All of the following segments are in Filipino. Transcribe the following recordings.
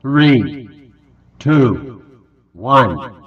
Three, two, one.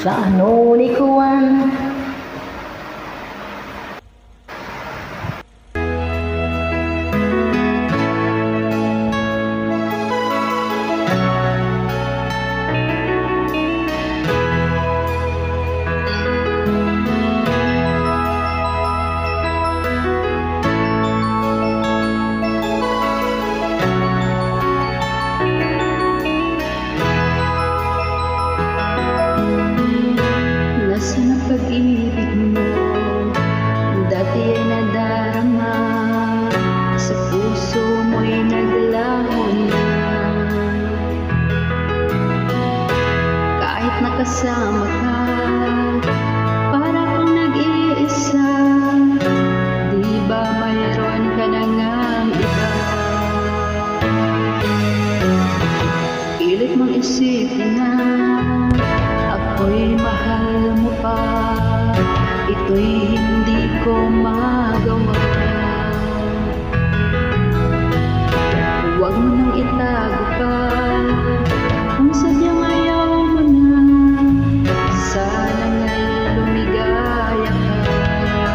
Sa ano ni Kuwan. Pag-ibig mo dati ay nadarama, sa puso mo'y naglaho na. Kahit nakasama ka, para kang nag-iisa. Di ba mayroon ka na ngang iba? Pilit mong isipin na ako'y mahal mo pa. Ito'y hindi ko magawa. Huwag mo nang itago pa kung sadyang ayaw mo na. Sana nga'y lumigaya ka.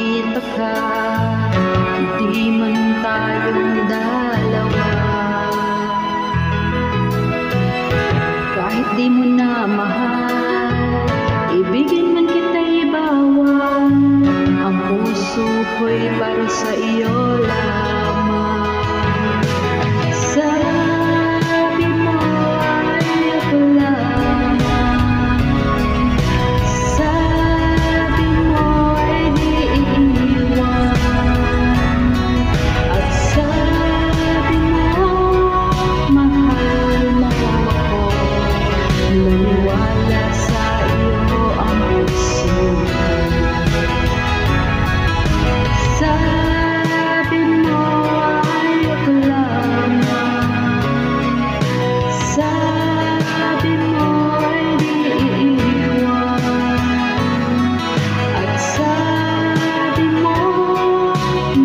makita ka, di man tayong dalawa. Kahit di mo na mahal, ibigin man kita'y bawal, ang puso ko'y para sa iyo lamang. Sabi mo ay ako lamang, sabi mo ay di iiwan, at sabi mo mahal mo ako, naniwala sa iyo ang puso. Sabi mo ay ako lamang, sabi mo ay di iiwan, at sabi mo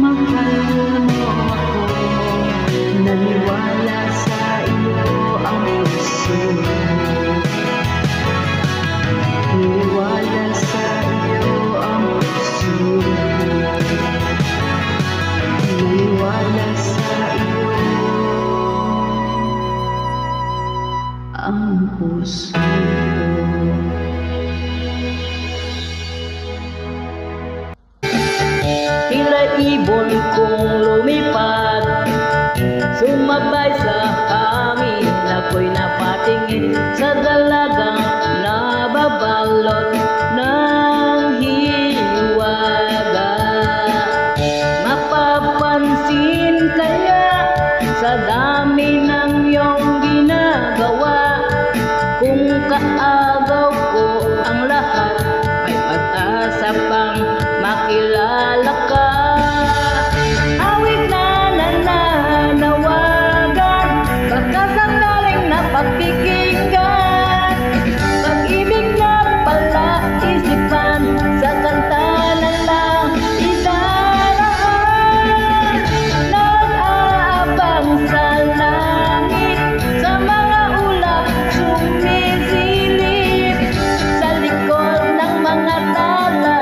mahal mo ako, naniwala sa iyo ang puso. Naniwala sa iyo ang puso. Naniwala sa iyo ang puso. Tila ibon kong lumipad, sumabay sa hangin, ako'y napatingin sa dalagang nababalot ng hiwaga. Mapapansin kaya sa dami ng iyong ginagawa, kung kaagaw ko ang lahat, may pag-asa pang makilala ka. Awit na nananawagan, baka sakaling napakikinggan, pag-ibig na pala isipan, sa kanta na lang idaraan. Nag-aabang sa langit, sa mga ulap sumisilip, sa likod ng mga tala,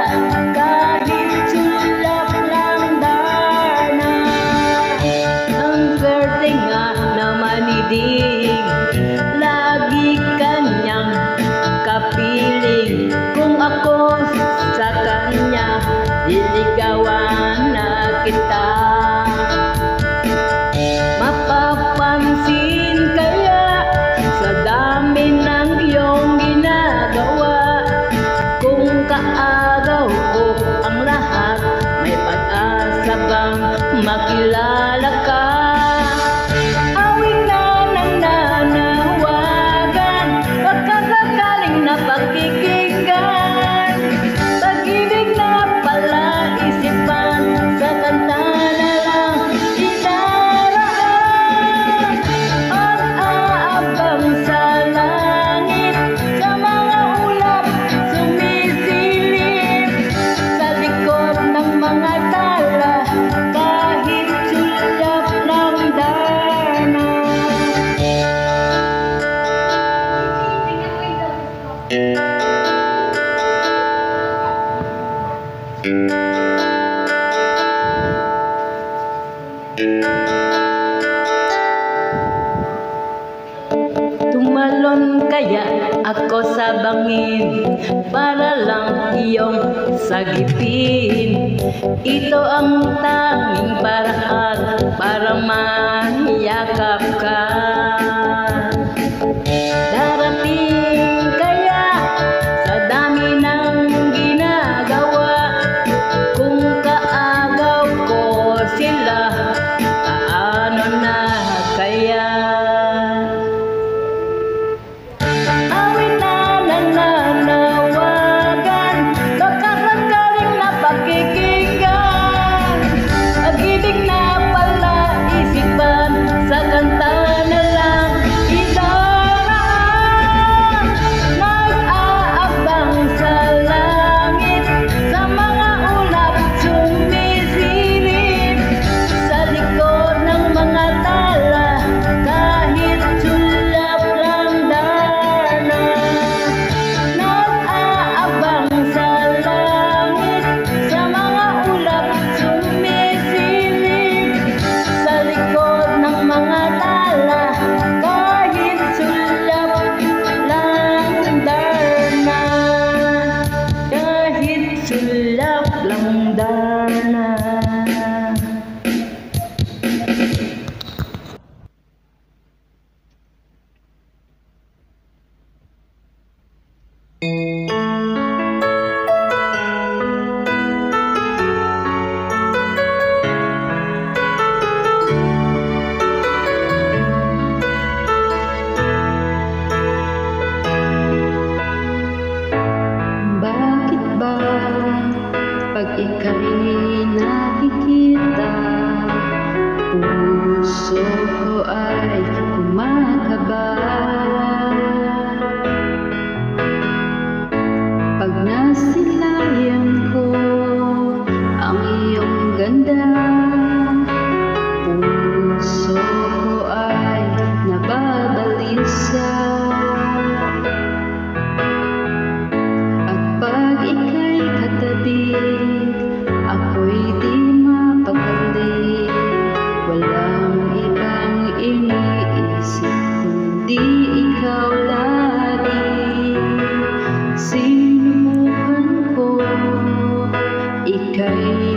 kahit sulap lang darna. Ang swerte nga na manidig, lagi kanyang kapiling. Kung ako sa kanya, liligawan na kita. Mapapansin kaya sa dami ng iyong ginagawa, kung kaagaw ko ang lahat, may pag-asa bang makilala ka. Awit na nananawagan, baka sakaling napakikinggan, pag-ibig na pala isipan, sa kanta na lang idaraan. Ang-aabang sa langit, sa mga ulap sumisilip, sa likod ng mga tala, kahit sulap ng darna. Tumalon kaya ako sa bangin, para lang iyong sagipin. Ito ang tanging paraan para mahiyakap ka. Darating kaya sa dami ng ginagawa, kung kaagaw ko sila, paano na kaya? Awit na nananawagan, baka sakaling napakikinggan, pag-ibig na pala isipan, sa kanta umaandar na. Bakit ba pag ika'y nakikita, puso ko ay kumakaba? Pag nasilayan ko ang iyong ganda, puso ko ay nababalisa. At pag ika'y katabi, ako'y di mapakali. Walang ibang iniisip kundi ikaw lagi. Sinubukan ko, ika'y